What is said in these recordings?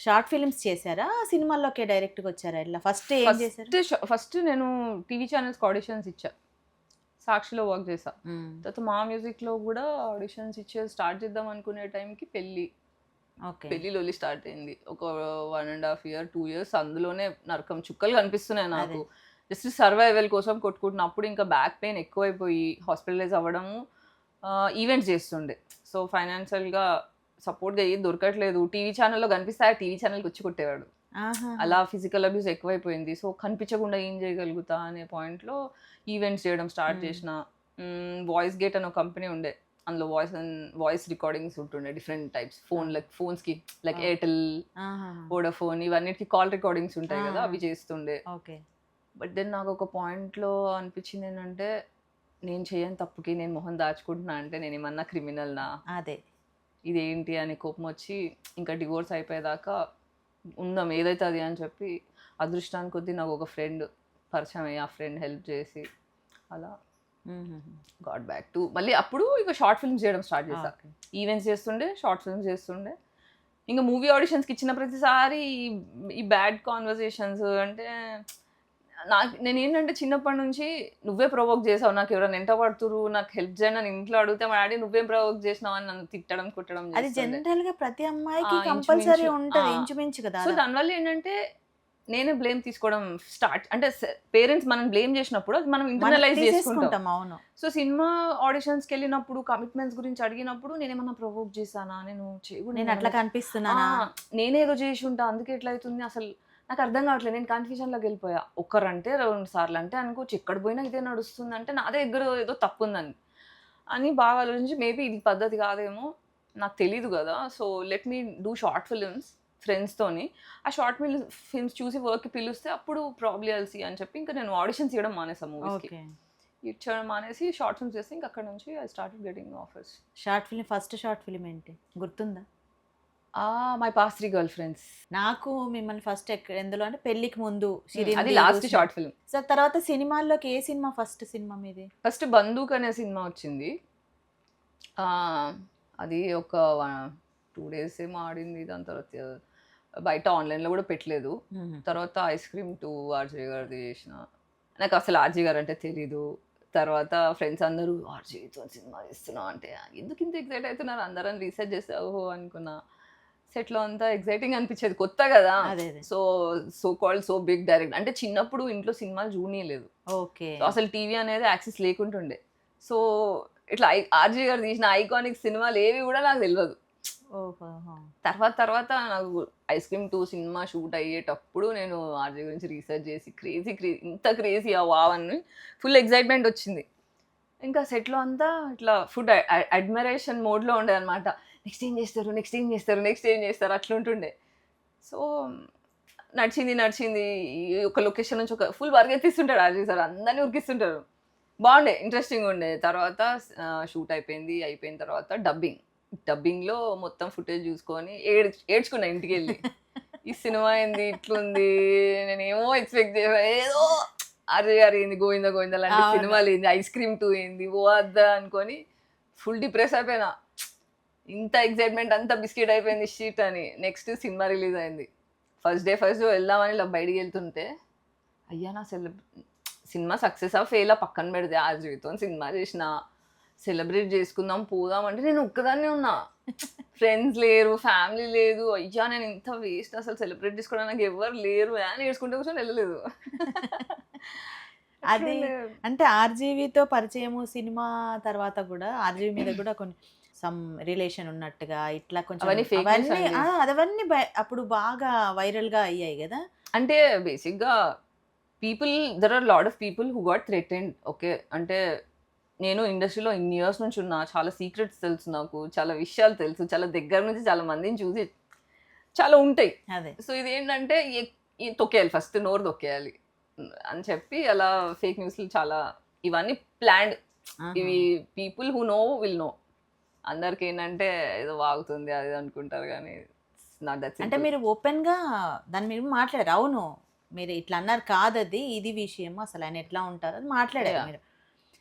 Short films చేశారా? సినిమాల్లోకే డైరెక్ట్‌గా వచ్చారా ఎట్లా? ఫస్ట్ ఏం చేశారు? ఫస్ట్ నేను టీవీ ఛానల్స్‌కి ఆడిషన్స్ ఇచ్చా. సాక్షిలో వర్క్ చేశా. హ్మ్. తర్వాత మా మ్యూజిక్‌లో కూడా ఆడిషన్స్ ఇచ్చేది స్టార్ట్ చేద్దాం అనుకునే టైంకి ఓకే. పెళ్లి లొల్లి స్టార్ట్ అయింది. ఒక 1 ½ ఇయర్, 2 ఇయర్స్ అందులోనే నరకం చుక్కలు కనిపిస్తున్నాయి అదే. నాకు. జస్ట్ సర్వైవల్ కోసం కొట్టుకుంటున్నా. అప్పుడు ఇంకా బ్యాక్ పెయిన్ ఎక్కువైపోయి హాస్పిటలైజ్ అవ్వడము, ఈవెంట్స్ చేస్తుండే. సో, ఫైనాన్షియల్‌గా సపోర్ట్‌గా ఏది దొరకట్లేదు. టీవీ ఛానల్‌లో కనిపిస్తే ఆ టీవీ ఛానల్‌కి వచ్చి కొట్టేవాడు. ఆహాహా! అలా ఫిజికల్ అబ్యూస్ ఎక్కువైపోయింది. సో, కనిపించకుండా ఏం చేయగలుగుతా అనే పాయింట్‌లో ఈవెంట్స్ చేయడం స్టార్ట్ హ్మ్. చేసిన. వాయిస్ గేట్ అని ఒక కంపెనీ ఉండే. అందులో వాయిస్ రికార్డింగ్స్ ఉంటుండే డిఫరెంట్ టైప్స్. ఆ! ఫోన్స్‌కి లైక్ ఓకే. ఎయిర్‌టెల్, ఆహాహా! వోడాఫోన్ ఇవన్నిటికి కాల్ రికార్డింగ్స్ ఆ! ఉంటాయి గదా! అవి చేస్తుండే. ఓకే. బట్ దెన్ నాకొక పాయింట్‌లో అనిపించిందేంటంటే, నేను చేయని తప్పుకి నేను మొహం దాచుకుంటున్నా అంటే నేనేమన్నా క్రిమినల్‌నా? అదే. ఇదేంటి అని కోపమొచ్చి ఇంకా డివోర్స్ అయిపోయేదాకా ఉందాం ఏదైతే అది అని చెప్పి అదృష్టానికి కొద్దీ నాకు ఒక ఫ్రెండ్ పరిచయం అయ్యి ఆ ఫ్రెండ్ హెల్ప్ చేసి అలా హుహుహు. గాట్ బ్యాక్ టు మళ్ళీ అప్పుడు ఇక షార్ట్ ఫిల్మ్స్ చేయడం స్టార్ట్ చేశా. ఓకే. ఈవెంట్స్ చేస్తుండే, షార్ట్ ఫిల్మ్స్ చేస్తుండే. ఇంక మూవీ ఆడిషన్స్‌కి ఇచ్చిన ప్రతిసారి ఈ బ్యాడ్ కాన్వర్జేషన్స్ అంటే నేనేంటంటే చిన్నప్పటి నుంచి నువ్వే ప్రొవోక్ చేసావు. నాకెవరైనా ఎంట పడుతుర్రు, నాకు హెల్ప్ చేయండి అని ఇంట్లో అడిగితే మా డాడీ నువ్వేం ప్రొవోక్ చేసినావు అని నన్ను తిట్టడం, కొట్టడం అది చేస్తుండే. జనరల్‌గా ప్రతి ఆ! అమ్మాయికి కంపల్సరీ ఇంచుమించు. ఆ! ఉంటది. ఇంచుమించుగా సో, దాదాపు. దానివల్ల ఏంటంటే, నేనే బ్లేమ్ తీసుకోవడం స్టార్ట్ అంటే పేరెంట్స్ మనల్ని బ్లేమ్ చేసినప్పుడు అది మనం మనం ఇంటర్నలైజ్ చేసుకుంటాం. తీసేసుకుంటాం. అవును. సో, సినిమా ఆడిషన్స్‌కెళ్ళినప్పుడు కమిట్మెంట్స్ గురించి అడిగినప్పుడు నేనేమన్నా ప్రొవోక్ చేశానా? నేను నేను అట్లా చేయకూడనిదేమన్నా ఆ! కనిపిస్తున్నానా? నేనేదో చేసుంటా అందుకే ఇట్లా అయితుంది. అసలు నాకు అర్థం కావట్లేదు. నేను కన్‌ఫ్యూజన్‌లోకెళ్ళిపోయా. ఒక్కరంటే 2 సార్లంటే అనుకోవచ్చు. ఎక్కడ పోయినా ఇదే నడుస్తుందంటే నా దగ్గర ఏదో తప్పుందని. అని బాగా ఆలోచించి మేబీ ఇది పద్ధతి కాదేమో నాకు తెలీదు గదా! So, let me do short films ఫ్రెండ్స్‌తోని. ఆ ఫిల్మ్స్ చూసి వర్క్‌కి పిలిస్తే అప్పుడు ప్రాబ్లీ ఐల్ సీ అని చెప్పి ఇంక నేను ఆడిషన్స్ ఇయ్యడం మానేసా మూవీస్‌కి. ఓకే. ఇచ్చడం మానేసి షార్ట్ ఫిల్మ్స్ చేస్తే ఇంక అక్కడి నుంచి I started getting offers. First short film ఏంటి? గుర్తుందా? My past 3 girl friends. నాకు మిమ్మల్ని ఫస్ట్ ఎందులో అంటే పెళ్ళికి ముందు అది 'షిరిందేదో' లాస్ట్ సినిమా. Short film. సో, తర్వాత సినిమాల్లోకి ఏ సినిమా ఫస్ట్ సినిమా మీది? ఫస్ట్ 'బందూక్' అనే సినిమా వచ్చింది. అది ఒక 2 డేస్ ఏమో ఆడింది. దాని తర్వాత బయట ఆన్‌లైన్‌లో గూడా పెట్టలేదు. హుహు. తర్వాత 'ఐస్ క్రీమ్ 2' ఆర్‌జే గారిది చేసిన. నాకసలు ఆర్‌జే గారంటే తెలీదు. తర్వాత ఫ్రెండ్స్ అందరూ ఆర్‌జేతో సినిమా తీస్తున్నావు అంటే ఎందుకింత ఎక్సైట్ అవుతున్నారు అందరని రీసెర్చ్ చేస్తే ఓహో! అనుకున్నా. సెట్‌లో అంతా ఎక్సైటింగ్ అనిపిచ్చేది. కొత్త గదా! అదే. అదే. So, so called so big direct అంటే చిన్నప్పుడు ఇంట్లో సినిమాలు చూడనీయలేదు. ఓకే. అసలు టీవీ అనేది యాక్సెస్ లేకుంటుండే. సో, ఇట్లా ఆర్‌జే గారు తీసిన ఐకానిక్ సినిమాలేవి గూడా నాకు తెలవదు. ఓహోహో! తర్వాత నాకు 'ఐస్ క్రీమ్ 2' సినిమా షూట్ అయ్యేటప్పుడు నేను ఆర్‌జే గురించి రీసెర్చ్ చేసి ఇంత క్రేజీయా వావ్! అని ఫుల్ ఎక్సైట్‌మెంట్ వచ్చింది. ఇంకా సెట్‌లో అంతా ఇట్లా ఫుల్ అడ్మైరేషన్ మోడ్‌లో ఉండేదన్నమాట. నెక్స్ట్ ఏం చేస్తారు? నెక్స్ట్ ఏం చేస్తారు? నెక్స్ట్ ఏం చేస్తారు? అట్లుంటుండే. సో, నడిచింది. ఈ ఒక లొకేషన్ నుంచి ఒక ఫుల్ పరిగెత్తిస్తుంటాడు ఆర్‌జే సార్. అందరిని ఉరికిస్తుంటారు. బావుండే. ఇంట్రెస్టింగుండే. తర్వాత షూట్ అయిపోయింది. అయిపోయిన తర్వాత డబ్బింగ్‌లో మొత్తం ఫుటేజ్ చూసుకొని ఏడ్చుకున్నా ఇంటికెళ్ళి. ఈ సినిమా ఏంది ఇట్లుంది? నేనేమో ఎక్స్‌పెక్ట్ చేసా. ఏదో 'ఆర్‌జే గారు' ఏంది 'గోవిందా లాంటి అవును. సినిమాలేంది 'ఐస్ క్రీమ్ 2' ఏంది వద్దా అనుకోని ఫుల్ డిప్రెస్ అయిపోయినా. ఇంత ఎక్సైట్‌మెంట్ అంతా బిస్కెట్ అయిపోయింది షిట్ అని. నెక్స్ట్ సినిమా రిలీజ్ అయింది. ఫస్ట్ డే వెళ్దామని ఇలా బయటికెళ్తుంటే, అయ్యా! సినిమా సక్సెసా? ఫెయిలా? పక్కన పెడితే ఆ జీవితం సినిమా చేసినా, సెలబ్రేట్ చేసుకుందాం, పోదాం అంటే నేను ఒక్కదాన్నే ఉన్నా. ఫ్రెండ్స్ లేరు, ఫ్యామిలీ లేదు. అయ్యా! నేను ఇంత వేస్ట్ అసలు సెలబ్రేట్ చేసుకోవడానికి నాకు ఎవ్వరు లేరు అని ఏడ్చుకుంటూ కూర్చొని ఎళ్ళలేదు. అది అట్లుండే. అంటే 'ఆర్‌జీవితో' పరిచయము సినిమా తర్వాత గూడా 'ఆర్‌జీవి' మీద గూడా కొన్ని సమ్ రిలేషన్ ఉన్నట్టుగా ఇట్లా కొంచెం అవన్నీ ఫేక్ న్యూస్ అవన్నీ అండి. అవన్నీ అప్పుడు బాగా వైరల్‌గా అయ్యాయి గదా! అంటే బేసిక్‌గా there are lot of people who got threatened. Okay. అంటే నేను ఇండస్ట్రీలో ఇన్ని ఇయర్స్ నుంచి ఉన్నా. చాలా సీక్రెట్స్ తెలుసు నాకు. చాలా విషయాలు తెలుసు. చాలా దగ్గర నుంచి చాలా మందిని చూసి చాలా ఉంటాయి. అదే. సో, ఇదేంటంటే తొక్కేయాలి ఫస్ట్ నోరు తొక్కేయాలి. అని చెప్పి అలా ఫేక్ న్యూస్‌లు చాలా ఇవన్నీ ప్లాన్డ్. ఇవి ఆహాహా! People who know will know. అందరికేంటంటే ఏదో వాగుతుంది అది ఇది అనుకుంటారు గానీ ఇట్స్ నాట్ దట్ అంటే సింపుల్. మీరు ఓపెన్‌గా దాని మీద మాట్లాడారు. అవును. మీరు ఇట్లా అన్నారు కాదది. ఇది విషయం. అసలు ఆయన ఎట్లా ఉంటారు అని మాట్లాడారు యాహ్! మీరు.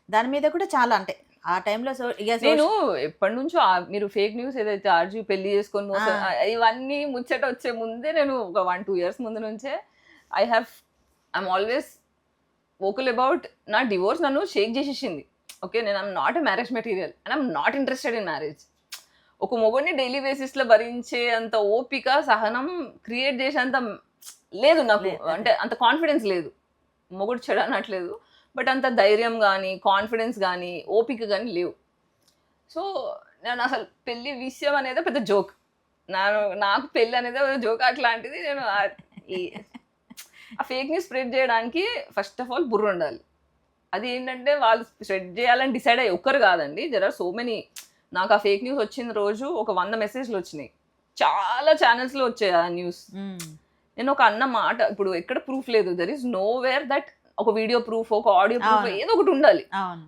దాని మీద కూడా చాలా అంటే ఆ టైంలో సో ఇక నేను ఎప్పటి నుంచో మీరు ఫేక్ న్యూస్ ఏదైతే ఆర్జీ పెళ్లి చేసుకొని మోసం ఇవన్నీ ముచ్చట వచ్చే ముందే నేను ఒక 1-2 ఇయర్స్ ముందు నుంచే ఐఎమ్ ఆల్వేస్ వోకల్ అబౌట్ నా డివోర్స్ నన్ను షేక్ చేసేసింది. ఓకే, నేను I'm not a marriage material and I'm not interested in marriage. ఒక మొగుడిని డైలీ బేసిస్లో భరించే అంత ఓపిక సహనం క్రియేట్ చేసేంత లేదు నాకు, అంటే అంత కాన్ఫిడెన్స్ లేదు. మొగుడు చెడు అనట్లేదు, బట్ అంత ధైర్యం కానీ కాన్ఫిడెన్స్ కానీ ఓపిక కానీ లేవు. సో నేను అసలు పెళ్లి విషయం అనేది పెద్ద జోక్, నాకు పెళ్ళి అనేది ఒక జోక్ అట్లాంటిది. నేను ఆ ఫేక్ న్యూస్ స్ప్రెడ్ చేయడానికి ఫస్ట్ ఆఫ్ ఆల్ బుర్ర ఉండాలి. అది ఏంటంటే వాళ్ళు స్ప్రెడ్ చేయాలని డిసైడ్ అయ్యి ఒక్కరు కాదండి, దెర్ ఆర్ సో మెనీ. నాకు ఆ ఫేక్ న్యూస్ వచ్చిన రోజు ఒక 100 మెసేజ్లు వచ్చినాయి, చాలా ఛానల్స్లో వచ్చాయి ఆ న్యూస్. నేను ఒక అన్న మాట, ఇప్పుడు ఎక్కడ ప్రూఫ్ లేదు, there is know where that ఒక వీడియో ప్రూఫ్ ఒక ఆడియో ప్రూఫ్ ఏదో ఒకటి ఉండాలి.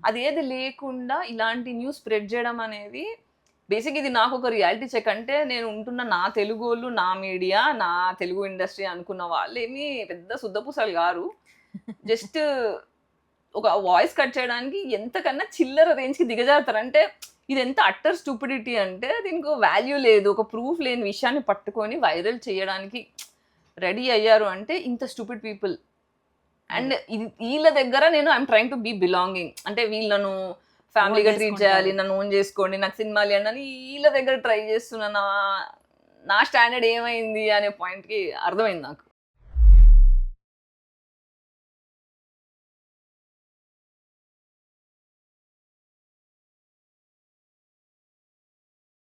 అది ఏది లేకుండా ఇలాంటి న్యూస్ స్ప్రెడ్ చేయడం అనేది బేసిక్ ఇది నాకు ఒక రియాలిటీ చెక్. అంటే నేను ఉంటున్న నా తెలుగు వాళ్ళు, నా మీడియా, నా తెలుగు ఇండస్ట్రీ అనుకున్న వాళ్ళు ఏమి పెద్ద శుద్ధపూసలు గారు. జస్ట్ ఒక వాయిస్ కట్ చేయడానికి ఎంతకన్నా చిల్లర రేంజ్కి దిగజారుతారు. అంటే ఇది ఎంత అట్టర్ స్టూపిడిటీ అంటే దీనికి వాల్యూ లేదు, ఒక ప్రూఫ్ లేని విషయాన్ని పట్టుకొని వైరల్ చేయడానికి రెడీ అయ్యారు అంటే ఇంత స్టూపిడ్ పీపుల్. అండ్ ఇది వీళ్ళ దగ్గర నేను I'm trying to be belonging, అంటే వీళ్ళను ఫ్యామిలీగా ట్రీట్ చేయాలి, నన్ను ఓన్ చేసుకోండి, నాకు సినిమాలు ఇవ్వండి అని వీళ్ళ దగ్గర ట్రై చేస్తున్నా. నా స్టాండర్డ్ ఏమైంది అనే పాయింట్కి అర్థమైంది నాకు.